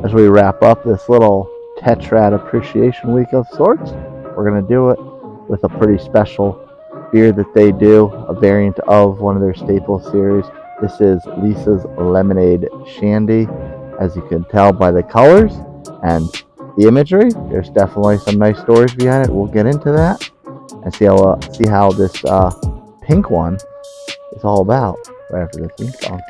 as we wrap up this little Tetrad Appreciation Week of sorts. We're going to do it with a pretty special beer that they do, a variant of one of their staple series. This is Lisa's Lemonade Shandy. As you can tell by the colors and the imagery, there's definitely some nice stories behind it. We'll get into that and see how this pink one is all about right after this theme song.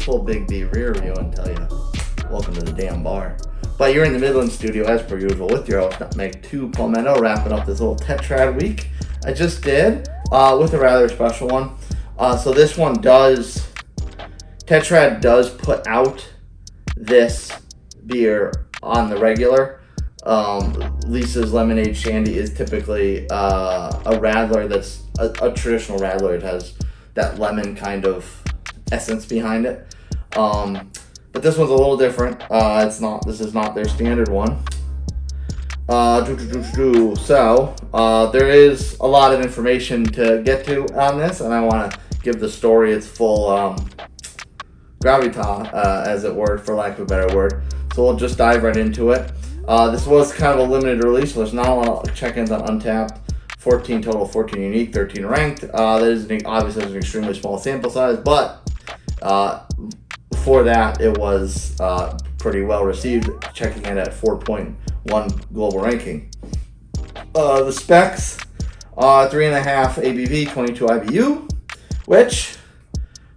Full Big B rear view and tell you welcome to the damn bar. But you're in the Midland studio as per usual with your host Nutmeg 2 Palmetto, wrapping up this little Tetrad week I just did with a rather special one. So this one Tetrad does put out this beer on the regular. Lisa's Lemonade Shandy is typically a Radler that's a traditional Radler. It has that lemon kind of essence behind it. But this one's a little different. This is not their standard one. So, there is a lot of information to get to on this, and I want to give the story its full gravitas, as it were, for lack of a better word. So we'll just dive right into it. This was kind of a limited release, so there's not a lot of check-ins on Untappd. 14 total, 14 unique, 13 ranked. That is obviously an extremely small sample size, but for that, it was pretty well received, checking in at 4.1 global ranking. The specs, 3.5 ABV, 22 IBU, which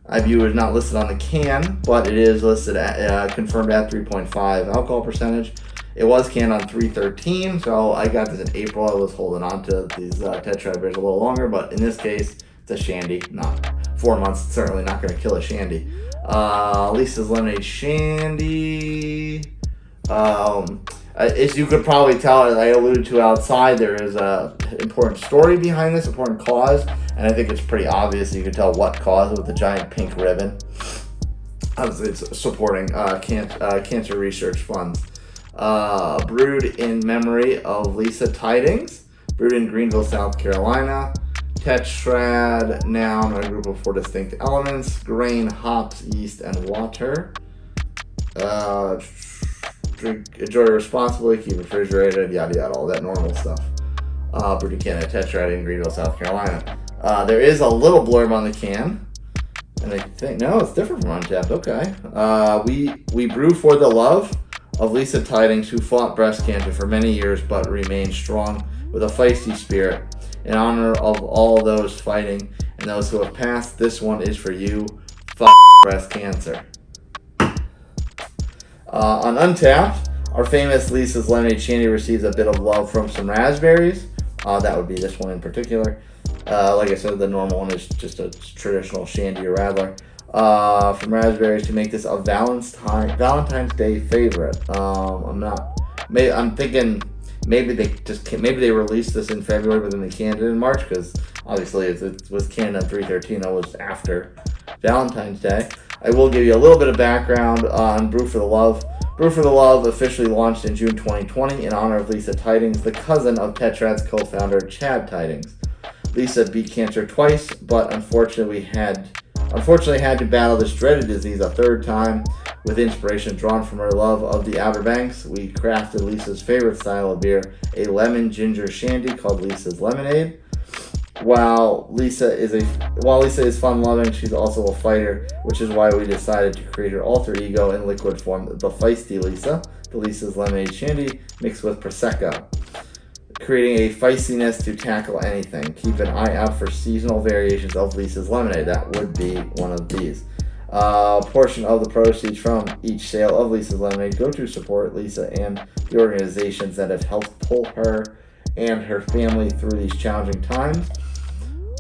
IBU is not listed on the can, but it is listed at confirmed at 3.5 alcohol percentage. It was canned on 3/13, so I got this in April. I was holding on to these Tetrad beers a little longer, but in this case, it's a Shandy. Not 4 months, certainly not going to kill a Shandy. Lisa's Lemonade Shandy. As you could probably tell, as I alluded to outside, there is a important story behind this, important cause, and I think it's pretty obvious. You can tell what cause with the giant pink ribbon. Obviously, it's supporting cancer research funds. Brewed in memory of Lisa Tidings. Brewed in Greenville, South Carolina. Tetrad, noun, a group of 4 distinct elements: grain, hops, yeast, and water. Enjoy responsibly, keep refrigerated, yada yada, all that normal stuff. Brewed in Canada, Tetrad in Greenville, South Carolina. There is a little blurb on the can, and I think, no, it's different from Untappd. Okay. We brew for the love of Lisa Tidings, who fought breast cancer for many years but remained strong with a feisty spirit. In honor of all those fighting and those who have passed, this one is for you. Breast cancer. On Untappd, our famous Lisa's Lemonade Shandy receives a bit of love from some Raspberries. That would be this one in particular. Like I said, the normal one is just a traditional Shandy or Radler. From Raspberries to make this a Valentine's Day favorite. I'm thinking maybe they released this in February, but then they canned it in March, because obviously it was canned on 3/13. That was after Valentine's Day. I will give you a little bit of background on Brew for the Love. Brew for the Love officially launched in June 2020 in honor of Lisa Tidings, the cousin of Tetrad's co-founder Chad Tidings. Lisa beat cancer twice, but unfortunately had to battle this dreaded disease a third time. With inspiration drawn from her love of the Outer Banks, we crafted Lisa's favorite style of beer, a lemon ginger shandy called Lisa's Lemonade. While Lisa is fun-loving, she's also a fighter, which is why we decided to create her alter ego in liquid form, the feisty Lisa, the Lisa's Lemonade Shandy, mixed with Prosecco. creating a feistiness to tackle anything. Keep an eye out for seasonal variations of Lisa's Lemonade. That would be one of these. A portion of the proceeds from each sale of Lisa's Lemonade go to support Lisa and the organizations that have helped pull her and her family through these challenging times.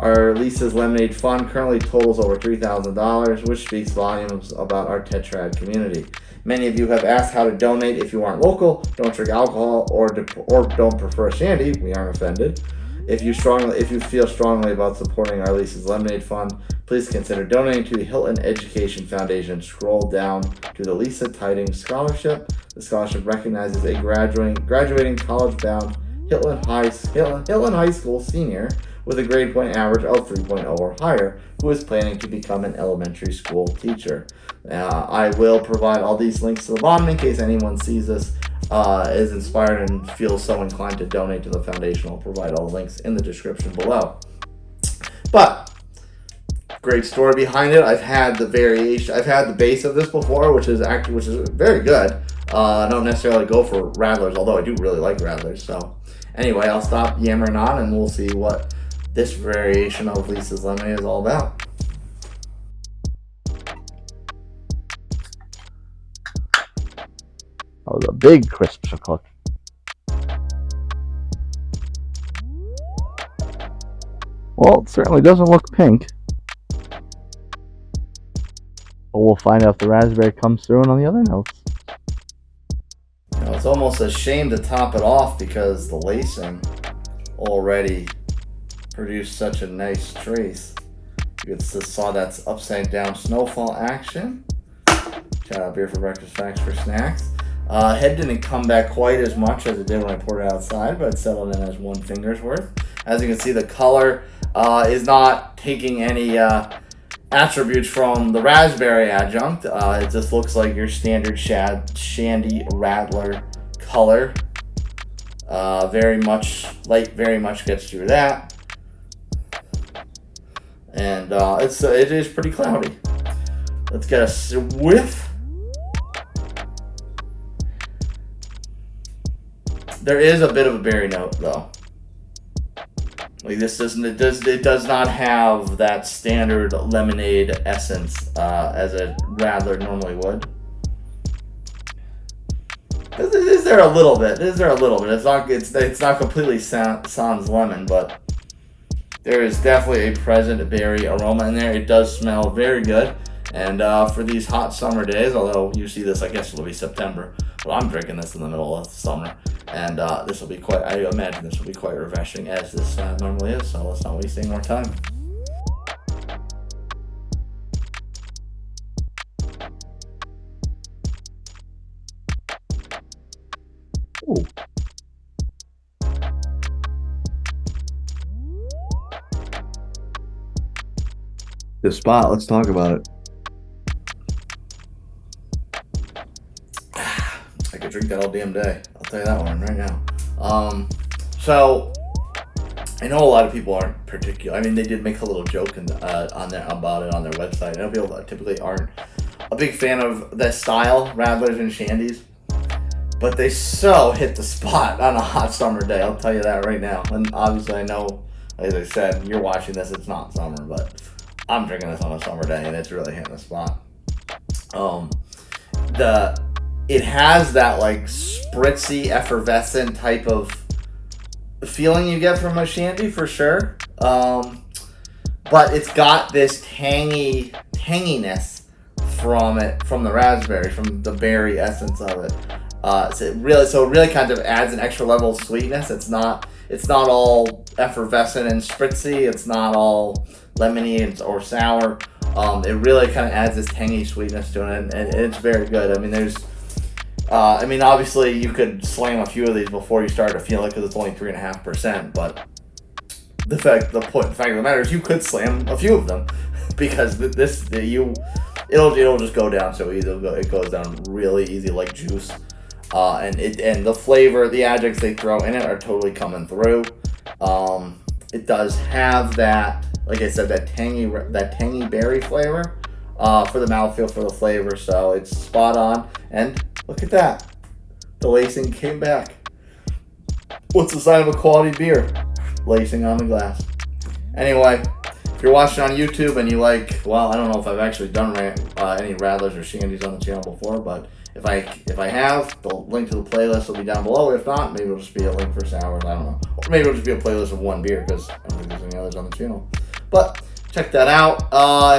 Our Lisa's Lemonade Fund currently totals over $3,000, which speaks volumes about our Tetrad community. Many of you have asked how to donate if you aren't local, don't drink alcohol, or don't prefer Shandy. We aren't offended. If you feel strongly about supporting our Lisa's Lemonade Fund, please consider donating to the Hilton Education Foundation. Scroll down to the Lisa Tidings Scholarship. The scholarship recognizes a graduating college-bound Hilton High School senior with a grade point average of 3.0 or higher, who is planning to become an elementary school teacher. I will provide all these links to the bottom in case anyone sees this, is inspired and feels so inclined to donate to the foundation. I'll provide all the links in the description below. But great story behind it. I've had the base of this before, which is very good. I don't necessarily go for Radlers, although I do really like Radlers. So anyway, I'll stop yammering on and we'll see what this variation of Lisa's Lemonade is all about. That was a big crisp chocolate. Well, it certainly doesn't look pink. But we'll find out if the raspberry comes through and on the other notes. It's almost a shame to top it off because the lacing already produced such a nice trace. You just saw that upside down snowfall action. Shout out Beer for Breakfast, Facts for Snacks. Head didn't come back quite as much as it did when I poured it outside, but it settled in as one finger's worth. As you can see, the color is not taking any attributes from the raspberry adjunct. It just looks like your standard Shandy Radler color. Very much light, very much gets through that. And it is pretty cloudy. Let's get a whiff. There is a bit of a berry note though. Like it does not have that standard lemonade essence as a Radler normally would. Is there a little bit? It's not completely sans lemon, but there is definitely a present berry aroma in there. It does smell very good. And for these hot summer days, although you see this, I guess it'll be September, but I'm drinking this in the middle of summer. And this will be I imagine this will be quite refreshing as this normally is. So let's not waste any more time. Ooh. This spot, let's talk about it. I could drink that all damn day. I'll tell you that one right now. So I know a lot of people aren't particular. I mean, they did make a little joke about it on their website. I know people that typically aren't a big fan of that style, Radlers and Shandies, but they so hit the spot on a hot summer day. I'll tell you that right now. And obviously, I know, as I said, you're watching this. It's not summer, but I'm drinking this on a summer day, and it's really hitting the spot. It has that like spritzy, effervescent type of feeling you get from a Shandy for sure. But it's got this tanginess from the raspberry, from the berry essence of it. So it really kind of adds an extra level of sweetness. It's not all effervescent and spritzy. It's not all lemony or sour. It really kind of adds this tangy sweetness to it, and it's very good. I mean, obviously you could slam a few of these before you start to feel it because it's only 3.5%. But the fact of the matter is, you could slam a few of them because it'll just go down so easy. It goes down really easy like juice. And the flavor, the adjuncts they throw in it are totally coming through. It does have that, like I said, that tangy berry flavor for the mouthfeel, for the flavor. So it's spot on. And look at that, the lacing came back. What's the sign of a quality beer? Lacing on the glass. Anyway, if you're watching on YouTube and you like, well, I don't know if I've actually done any Radlers or Shandies on the channel before, but if I have, the link to the playlist will be down below. If not, maybe it'll just be a link for sours. I don't know. Or maybe it'll just be a playlist of one beer because I don't think there's any others on the channel. But check that out.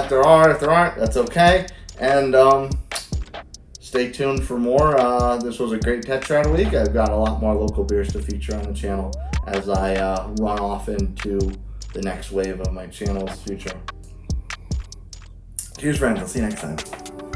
If there aren't, that's okay. And stay tuned for more. This was a great Tetrad week. I've got a lot more local beers to feature on the channel as I run off into the next wave of my channel's future. Cheers, friends. I'll see you next time.